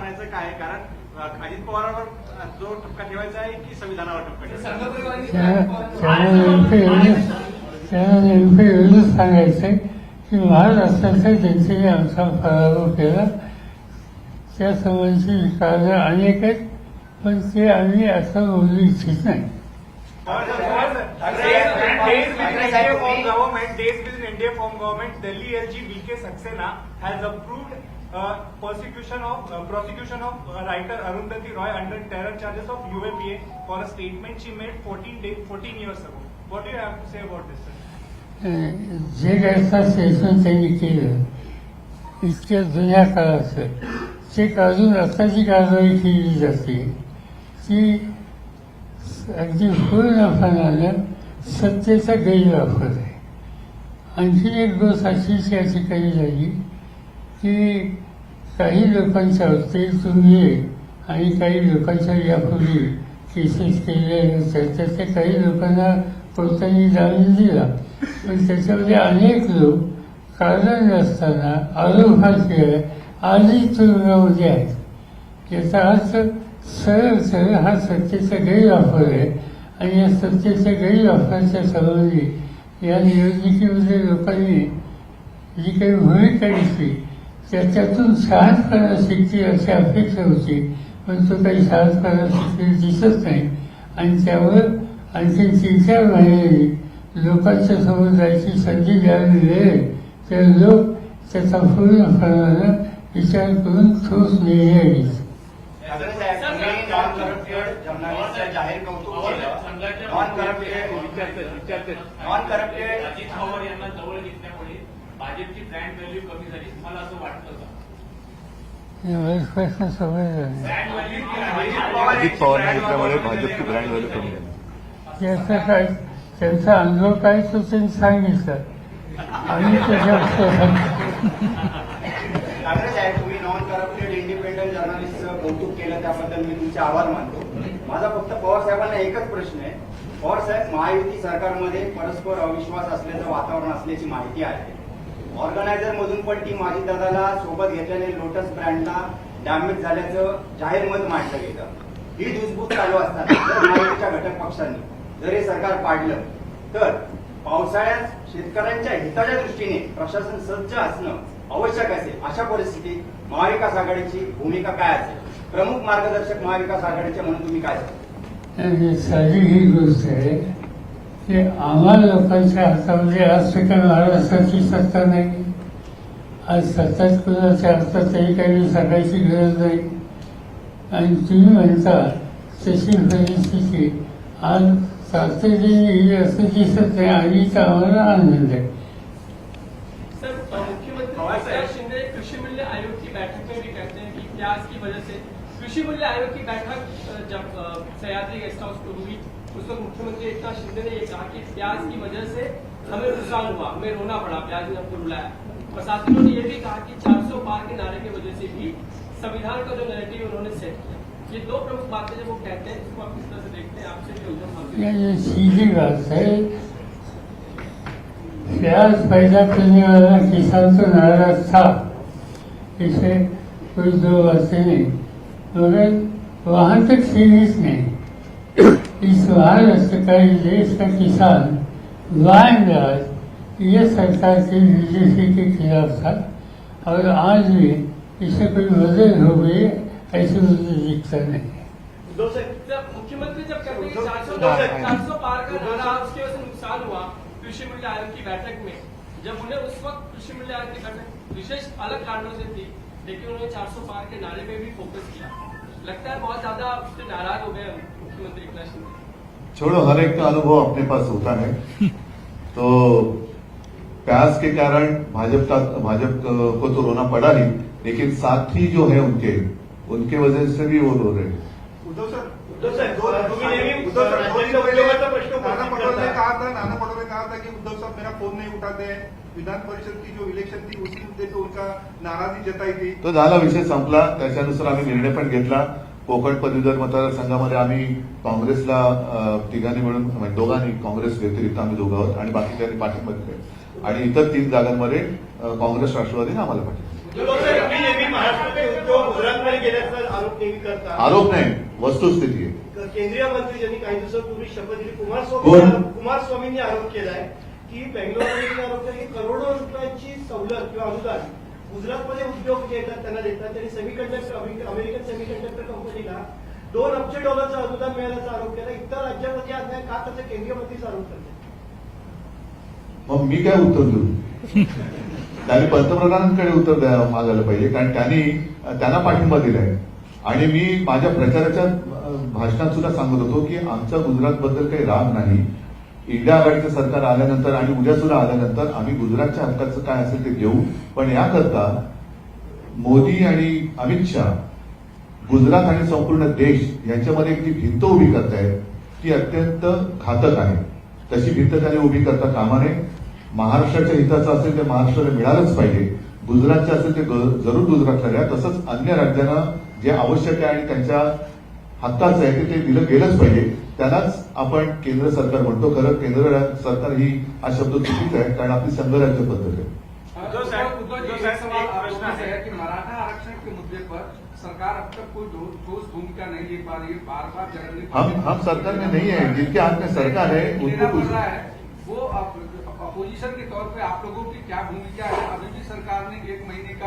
म्हणायचं काय? कारण अजित पवारांवर जो ठपका ठेवायचा आहे की संविधानावर ठपका ठेवायचा? त्यांना नेमकं एवढंच सांगायचंय की महाराष्ट्राचा जनतेने आमचा पराभव केला. त्या संबंधीची कारणं अनेक आहेत, पण ते आम्ही असं बोलू इच्छित नाही. Days with an NDA form government, Delhi LG BK Saxena has approved prosecution of writer Arundhati Roy under terror charges of UAPA for a statement she made 14 years ago. What do you have to say about this, sir? जे काही statement त्यांनी केलं इतक्या जुन्या काळाचं, ते काढून आताची कारवाई केली जाते ती अगदी पूर्णपणानं सत्तेचा गैरवापर आहे. आणखी एक गोष्ट अशीच या ठिकाणी झाली की काही लोकांच्या बाबतीत तुम्ही आणि काही लोकांच्या यापूर्वी केसेस केलेल्या होत्या, त्याच्या काही लोकांना कोर्टाने जामीन दिला, पण त्याच्यामध्ये अनेक लोक कारण नसताना आरोपाशिवाय आजही तुरुंगामध्ये आहेत. याचा अर्थ सरळ सरळ हा सत्तेचा गैरवापर आहे आणि या सत्तेच्या गैरवापराच्या संबंधी या निवडणुकीमध्ये लोकांनी जी काही भूमिका घेतली त्याच्यातून शहाणपणा शिकतील अशी अपेक्षा होती, पण तो काही शहाणपणा शिकलेला दिसत नाही. आणि त्यावर आणखी 3-4 महिन्यांनी लोकांच्या समोर जायची संधी द्यावी मिळेल तर लोक त्याचा पूर्णपणानं विचार करून ठोस निर्णय घेतील. जाहीर कौतुक नॉन करप्टेड अजित पवार यांना जवळ घेतल्यामुळे भाजपची ब्रँड व्हॅल्यू कमी झाली, मला असं वाटतं का? प्रश्न समजला नाही. अजित पवारांना घेतल्यामुळे भाजपची ब्रँड व्हॅल्यू कमी झाली. याचा काय त्यांचा अनुभव काय तो त्यांनी सांगितलं आणि त्याच्यावर तुम्ही नॉन करप्टेड इंडिपेंडंट जर्नलिस्टचं कौतुक केलं त्याबद्दल मी तुमचे आभार मानतो. माझा फक्त पवार साहेबांना एकच प्रश्न आहे. पवार साहेब, महायुती सरकारमध्ये परस्पर अविश्वास असल्याचं वातावरण असल्याची माहिती आहे. ऑर्गनायझर मधून पण टीम अजितदादाला सोबत घेतल्याने लोटस ब्रँडला डॅमेज झाल्याचं जाहीर मत मांडलं गेलं. ही धुसफूस चालू असताना जर महायुतीच्या घटक पक्षांनी जर हे सरकार पाडलं तर पावसाळ्यात शेतकऱ्यांच्या हिताच्या दृष्टीने प्रशासन सज्ज असणं आवश्यक असेल. अशा परिस्थितीत महाविकास आघाडीची भूमिका काय असेल? प्रमुख मार्गदर्शक महाविकास आघाडीचे म्हणून तुम्ही काय सांगाल? साधी ही गोष्ट आहे की आम्हा लोकांच्या हातामध्ये आज काय महाराष्ट्राची सत्ता नाही. आज सत्ताच कुणाच्या हातातही काही सांगायची गरज नाही. आणि तुम्ही म्हणता तशी परिस्थिती आज तातडीने असं दिसत नाही आणि आम्हाला आनंद आहे. शिंदे कृषि मूल्य आयोग की बैठक में भी कहते हैं कि प्याज की वजह से कृषि मूल्य आयोग की बैठक जब सह्याद्री गेस्ट हाउस को हुई उस वक्त मुख्यमंत्री एकनाथ शिंदे ने ये कहा कि प्याज की वजह से हमें नुकसान हुआ, हमें रोना पड़ा, प्याज ने हमको रुलाया। प्रशासकों ने यह भी कहा कि 400 पार के नारे की वजह से भी संविधान का जो नैरेटिव उन्होंने सेट किया। ये दो प्रमुख बातें जब वो कहते हैं इसको आप किस तरह से देखते हैं? आपसे भी ये सीधी बात है। प्याज पैदा करने वाला किसान तो नाराज था, इसे कोई दो बातें नहीं, मगर वहां तक सीमित नहीं। इस महाराष्ट्र का देश का किसान वायनाड ये सरकार की बीजेपी के खिलाफ था और आज भी इसे कोई बदल हो गई ऐसे मुझे दिखता नहीं। मुख्यमंत्री जब कहते हैं 400 पार का नारा उसकी वजह से नुकसान हुआ कृषि मूल्य आयोग की बैठक में, जब उन्हें उस वक्त कृषि मूल्य आयोग की बैठक विशेष अलग कारणों से थी, लेकिन उन्होंने 400 पार के नारे पे भी फोकस किया। लगता है बहुत ज्यादा उससे नाराज हो गए मुख्यमंत्री एकनाथ शिंदे। छोड़ो, हर एक का अनुभव अपने पास होता है। तो प्याज के कारण भाजपा को तो रोना पड़ा ही, लेकिन साथी जो है उनके वजह से भी वो रो रहे हैं। नाना पटोले कहा था कि उद्धव साहब मेरा फोन नहीं उठाते हैं। विधान परिषद की जो इलेक्शन थी उसी मुद्दे पे उनका नाराजी जताई थी। तो झाला, विषय संपला। त्याच्यानुसार आम्ही निर्णय पण घेतला। कोकण पदवीधर मतदारसंघामध्ये आम्ही काँग्रेसला तिघांनी मिळून म्हणजे दोघांनी, काँग्रेस व्यतिरिक्त आम्ही दोघं आहोत आणि बाकीच्यांनी पाठिंबा दिले आणि इतर 3 जागांमध्ये काँग्रेस राष्ट्रवादीने आम्हाला पाठिंबा. तुम्ही नेहमी महाराष्ट्राचे उद्योग गुजरातमध्ये गेल्याचा आरोप नेहमी करता. आरोप नाही, वस्तुस्थिती आहे. केंद्रीय मंत्री ज्यांनी काही दिवसांपूर्वी शपथ दिली कोण? कुमारस्वामींनी आरोप केलाय की बेंगलोरमध्ये आरोप केला की करोडो रुपयांची सवलत किंवा अनुदान गुजरातमध्ये उद्योग जे येतात त्यांना देतात. त्यांनी अमेरिकन सेमीकंडक्टर कंपनीला $2 अब्ज अनुदान मिळाल्याचा आरोप केला. इतर राज्यांमध्ये अन्याय का त्याचा केंद्रीय मंत्रीचा आरोप करतात. मग मी काय उत्तर देऊ? त्यांनी पंतप्रधानांकडे उत्तर मागायला पाहिजे, कारण त्यांना पाठिंबा दिलाय. आणि मी माझ्या प्रचाराच्या भाषणात सुद्धा सांगत होतो की आमचा गुजरातबद्दल काही राग नाही. इंडिया आघाडीचं सरकार आल्यानंतर आणि उद्या सुद्धा आल्यानंतर आम्ही गुजरातच्या हक्काचं काय असेल ते घेऊ. पण याकरता मोदी आणि अमित शहा गुजरात आणि संपूर्ण देश यांच्यामध्ये एक जी भिंत उभी करतायत ती अत्यंत घातक आहे. तशी भिंत त्याने उभी करता कामा नये. महाराष्ट्राच्या हिताचं असेल ते महाराष्ट्राला मिळालंच पाहिजे. गुजरातचं असेल ते जरूर गुजरातला द्या. तसंच अन्य राज्यांना जे आवश्यक आहे आणि त्यांच्या हक्काचं आहे ते दिलं गेलंच पाहिजे. त्यालाच आपण केंद्र सरकार म्हणतो. खरं केंद्र सरकार ही हा शब्द चुकीचा आहे, कारण आपली संघराज्य पद्धत आहे. कि मराठा आरक्षण के मुद्दे पर सरकार अब तक कोई ठोस भूमिका नहीं ले पा रही है. बार बार जनरली हम सरकार में नहीं है, जिनके हाथ में सरकार है उनको कुछ वो अपोजिशन के तौर पे आप लोगों की क्या भूमिका है? अभी भी सरकार ने 1 महीने का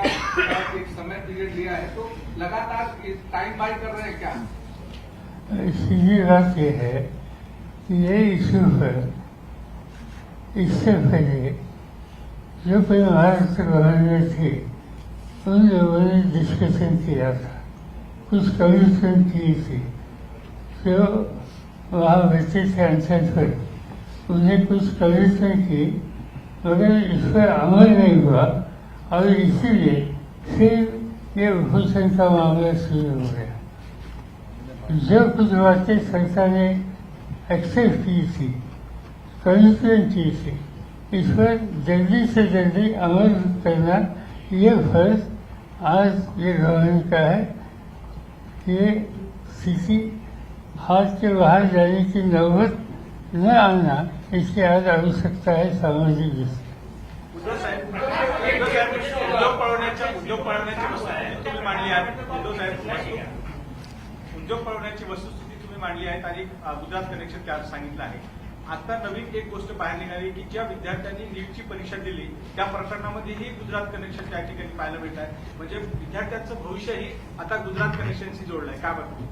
एक समय पीरियड लिया है, तो लगातार टाइम बाय कर रहे हैं क्या? सीधी बात यह है कि ये इशू है, इससे पहले जो कोई महाराष्ट्र गवर्नर थे उन लोगों ने डिस्कशन किया था, कुछ कमीशन की थी. जो वहाँ बैठे थे आंसर पर, उन्हें कुछ कमीशन की, मगर इस पर अमल नहीं हुआ और इसीलिए फिर ये भूषण का मामला शुरू हो गया. जो कुछ बातें सरकार ने एक्सेप्ट की थी, कमीशन की थी, इस पर जल्दी से जल्दी अमल करना ये फर्ज आज ये गवर्नमेंट का है. ये किसी हाथ के बाहर जाने की नौबत न आना, इसकी आज आवश्यकता है सामाजिक दृष्टि. उद्योग पळवण्याची वस्तुस्थिती तुम्ही मांडली आहे. उद्योग पळवण्याची वस्तुस्थिती तुम्ही मांडली आहे आणि गुजरात कनेक्शन त्यात सांगितलं आहे. आता नवीन एक गोष्ट बाहेर निघाली की ज्या विद्यार्थ्यांनी नीटची परीक्षा दिली त्या प्रकरणामध्येही गुजरात कनेक्शन त्या ठिकाणी पाहायला मिळत आहे. म्हणजे विद्यार्थ्यांचं भविष्यही आता गुजरात कनेक्शनशी जोडलंय. काय बघतो?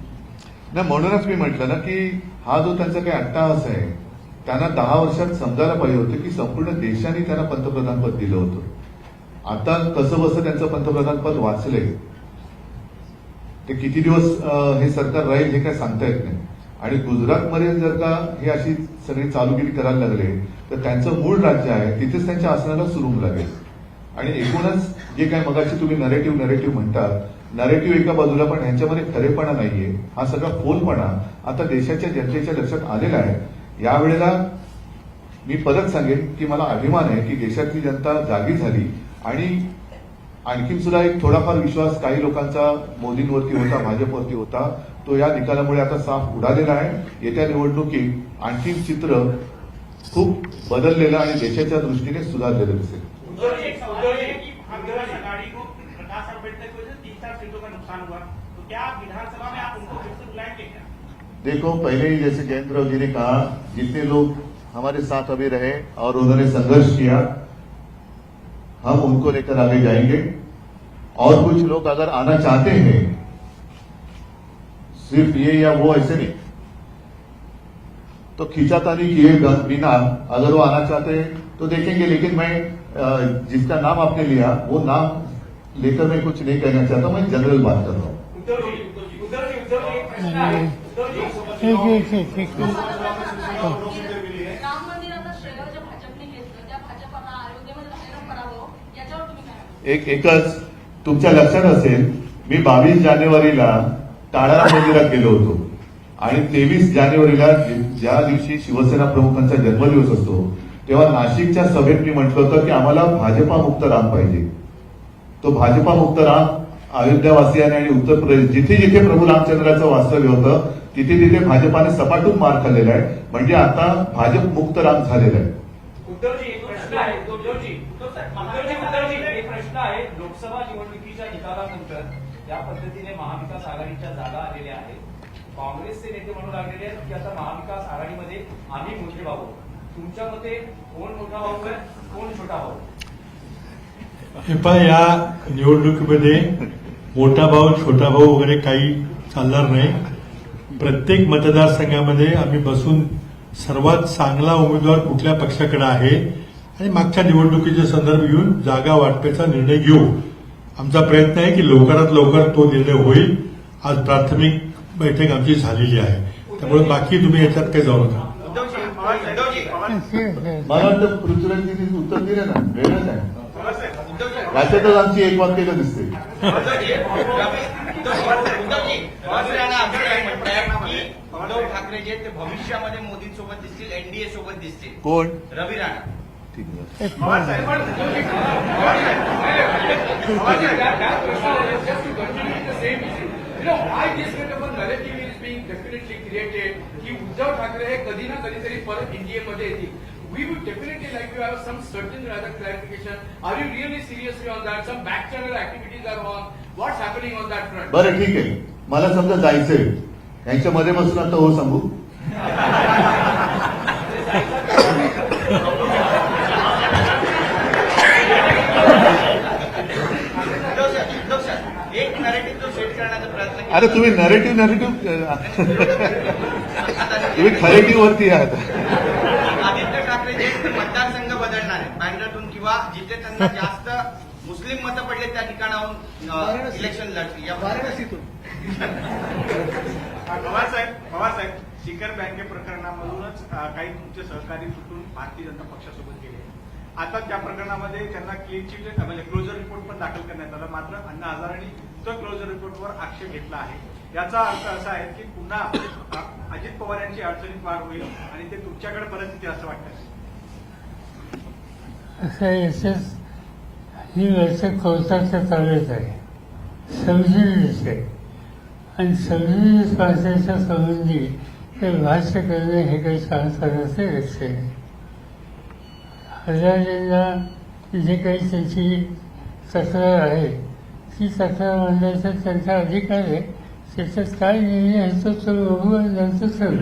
नाही, म्हणूनच मी म्हटलं ना की हा जो त्यांचा काही अट्टाहास आहे, त्यांना 10 वर्षात समजायला पाहिजे होतं की संपूर्ण देशाने त्यांना पंतप्रधान पद दिलं होतं. आता कसं बसं त्यांचं पंतप्रधान पद वाचलंय. ते किती दिवस हे सरकार राहील हे काय सांगता येत नाही. आणि गुजरातमध्ये जर का हे अशी सगळी चालूगिरी करायला लागले तर त्यांचं मूळ राज्य आहे तिथेच त्यांच्या आसनाला सुरुंग लागेल. आणि एकूणच जे काय मगाशी तुम्ही नरेटिव्ह म्हणतात, नरेटिव्ह एका बाजूला, पण ह्यांच्यामध्ये खरेपणा नाहीये. हा सगळा फोलपणा आता देशाच्या जनतेच्या लक्षात आलेला आहे. यावेळेला मी परत सांगेन की मला अभिमान आहे की देशातली जनता जागी झाली आणि आणखीन सुद्धा एक थोडाफार विश्वास काही लोकांचा मोदींवरती होता, भाजपवरती होता, तो या निकालामुळे आता साफ उडालेला आहे. येत्या निवडणुकीत आणखीन चित्र खूप बदललेलं आणि देशाच्या दृष्टीने सुधारलेलं दिसेल. आघाड़ी को प्रकाश आंबेडकर की वजह से 3-4 सीटों का नुकसान हुआ, तो क्या विधानसभा में आप उनको फिर से बुलाएंगे क्या? देखो, पहले ही जैसे जयंत जी ने कहा, जितने लोग हमारे साथ अभी रहे और उन्होंने संघर्ष किया, हम उनको लेकर आगे जाएंगे. और कुछ लोग अगर आना चाहते हैं, सिर्फ ये या वो ऐसे नहीं, तो खींचातानी किए बिना अगर वो आना चाहते हैं तो देखेंगे. लेकिन मैं जिसका नाम आपने लिया वो नाम लेकर मैं कुछ नहीं कहना चाहता. मैं जनरल बात कर रहा हूँ. राम मंदिराचा श्रेय ज्या भाजपने घेतलं त्या भाजपाला अयोध्येमध्ये झालेला पराभव याच्यावर तुम्ही काय? एकच तुमच्या लक्षात असेल, मी 22 जानेवारीला टाळाराम मंदिरात गेलो होतो आणि 23 जानेवारीला ज्या दिवशी शिवसेना प्रमुखांचा जन्मदिवस असतो तेव्हा नाशिकच्या सभेत मी म्हटलं होतं की आम्हाला भाजपा मुक्त राम पाहिजे. तो भाजपा मुक्त राम अयोध्यावासियांनी आणि उत्तर प्रदेश जिथे जिथे प्रभू रामचंद्राचं वास्तव्य होतं तिथे तिथे भाजपाने सपाटून मार खाल्लेला आहे. म्हणजे आता भाजप मुक्त राम झालेला आहे. उद्धवजी एक प्रश्न आहे. उद्धवजी एक प्रश्न आहे लोकसभा निवडणुकीच्या निकालानंतर ज्या पद्धतीने महाविकास आघाडीच्या जागा आलेल्या आहेत, काँग्रेसचे नेते म्हणू लागलेले आहेत की आता महाविकास आघाडीमध्ये आम्ही मोठे भाऊ. तुमच्या मते कोण मोठा भाऊ आहे, कोण छोटा भाऊ? या निवडणुकीमध्ये मोठा भाऊ छोटा भाऊ वगैरे काही चालणार नाही. प्रत्येक मतदारसंघामध्ये आम्ही बसून सर्वात चांगला उमेदवार कुठल्या पक्षाकडे आहे आणि मागच्या निवडणुकीचे संदर्भ घेऊन जागा वाटपाचा निर्णय घेऊ. आमचा प्रयत्न आहे की लवकरात लवकर तो निर्णय होईल. आज प्राथमिक बैठक आमची झालेली आहे, त्यामुळे बाकी तुम्ही याच्यात काही जाऊ नका. मला वाटतं पृथ्वीराजजींनी उत्तर दिलं ना, वेळच आहे. याच्यातच आमची एक वाक्य दिसते. उद्धव ठाकरे जे ते भविष्यामध्ये मोदींसोबत दिसतील, एनडीए सोबत दिसतील. कोण? रवी राणा. ठीक आहे. की उद्धव ठाकरे हे कधी ना कधीतरी परत एनडीएमध्ये येतील. We would definitely like to have some certain rather clarification. Are you really seriously on that? Some back channel activities are on. What's happening on that front? बरं ठीक आहे, मला समजा जायचंय, यांच्या मध्ये बसून आता हो सांगू. एक नॅरेटिव्ह जो सेट करण्याचा प्रयत्न केला. अरे तुम्ही नरेटिव्ह तुम्ही खरेटिव्ह वरती आहात. आदित्य ठाकरे जे मतदारसंघ बदलणार आहे बँड्रातून किंवा जिथे त्यांना जास्त मुस्लिम मतं पडले त्या ठिकाणाहून इलेक्शन लढतील. या वाराणसीतून पवारसाहेब शिखर बँके प्रकरणामधूनच काही तुमचे सहकारी सुटून भारतीय जनता पक्षासोबत गेले. आता त्या प्रकरणामध्ये त्यांना क्लीन चिट म्हणजे क्लोजर रिपोर्ट पण दाखल करण्यात आला. मात्र अण्णा हजारेंनी तो क्लोजर रिपोर्टवर आक्षेप घेतला आहे. याचा अर्थ असा आहे की पुन्हा अजित पवार यांची अडचणीत वाढ होईल आणि ते तुमच्याकडे परत येते असं वाटतं. असं याच्यात ही वर्ष कोर्टाचं चालत आहे. 26 आहे आणि 26 भाषेच्या संबंधी ते भाष्य करणे हे काही संसाराचे लक्ष आहे. हजारेंना जे काही त्यांची तक्रार आहे ती तक्रार मांडण्याचा त्यांचा अधिकार आहे. त्याच्यात काय निर्णय आहे तो बघू आणि नंतर ठरवू.